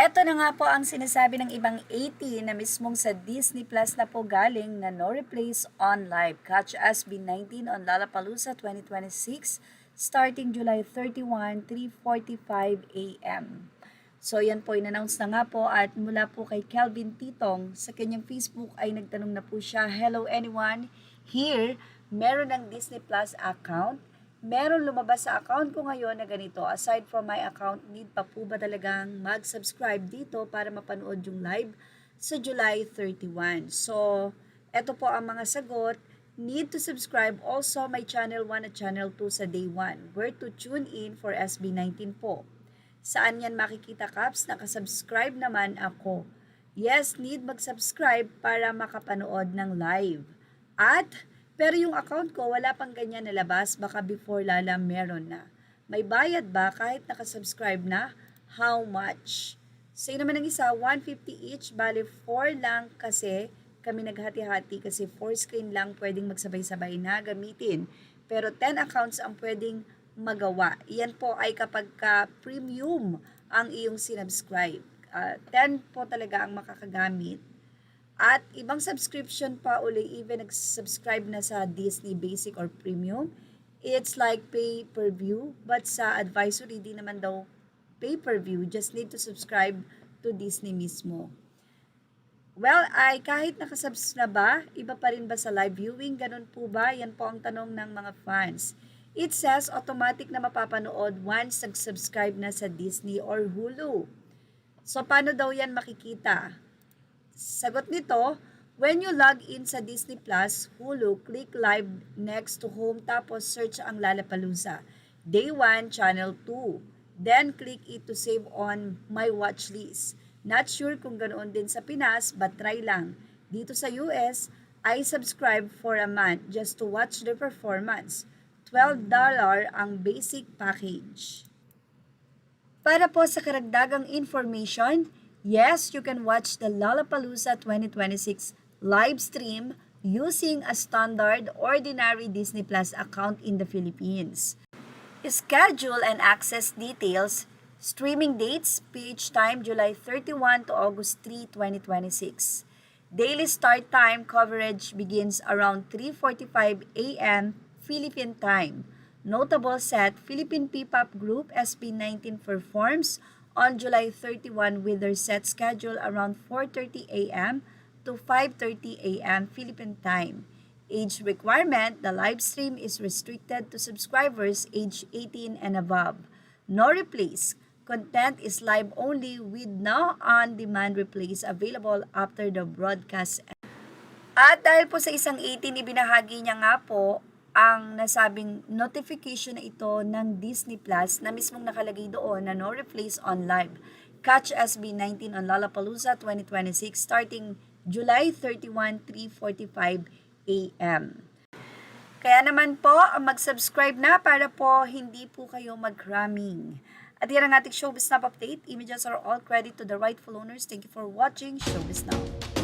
Eto na nga po ang sinasabi ng ibang 80 na mismong sa Disney Plus na po galing na no replace on live. Catch SB19 on Lollapalooza 2026 starting July 31, 3:45 a.m. So yan po, in-announce na nga po at mula po kay Kelvin Titong sa kanyang Facebook ay nagtanong na po siya, "Hello anyone, here, meron ng Disney Plus account? Meron lumabas sa account ko ngayon na ganito. Aside from my account, need pa po ba talagang mag-subscribe dito para mapanood yung live sa July 31? So, eto po ang mga sagot. Need to subscribe also my channel 1 at channel 2 sa day 1. Where to tune in for SB19 po. Saan yan makikita, Caps? Nakasubscribe naman ako. Yes, need mag-subscribe para makapanood ng live. Pero yung account ko, wala pang ganyan nalabas, baka before Lala meron na. May bayad ba kahit nakasubscribe na? How much? Say naman ng isa, 150 each, bali 4 lang kasi kami naghati-hati kasi 4 screen lang pwedeng magsabay-sabay na gamitin. Pero 10 accounts ang pwedeng magawa. Iyan po ay kapag premium ang iyong sinubscribe. 10 po talaga ang makakagamit. At ibang subscription pa uli, even nag-subscribe na sa Disney Basic or Premium, it's like pay-per-view. But sa advisory, di naman daw pay-per-view. Just need to subscribe to Disney mismo. Well, ay kahit nakasubs na ba, iba pa rin ba sa live viewing? Ganun po ba? Yan po ang tanong ng mga fans. It says automatic na mapapanood once nag-subscribe na sa Disney or Hulu. So, paano daw yan makikita? Sagot nito, when you log in sa Disney Plus, Hulu, click live next to home tapos search ang Lollapalooza. Day 1, channel 2. Then click it to save on my watch list. Not sure kung ganoon din sa Pinas, but try lang. Dito sa US, I subscribe for a month just to watch the performance. $12 ang basic package. Para po sa karagdagang information, yes, you can watch the Lollapalooza 2026 live stream using a standard ordinary Disney Plus account in the Philippines. Schedule and access details, streaming dates, PH time July 31 to August 3, 2026. Daily start time coverage begins around 3:45 a.m. Philippine time. Notable set, Philippine P-pop group SB19 performs on July 31 with their set schedule around 4:30 a.m. to 5:30 a.m. Philippine time. Age requirement, the live stream is restricted to subscribers age 18 and above. No replays. Content is live only with no on-demand replays available after the broadcast. At dahil po sa isang 18, ibinahagi niya nga po ang nasabing notification na ito ng Disney Plus na mismong nakalagay doon na no replace on live. Catch SB19 on Lollapalooza 2026 starting July 31, 3:45 a.m. Kaya naman po, mag-subscribe na para po hindi po kayo mag-cramming. At yan ang ating Showbiz Snap Update. Images are all credit to the rightful owners. Thank you for watching Showbiz Now.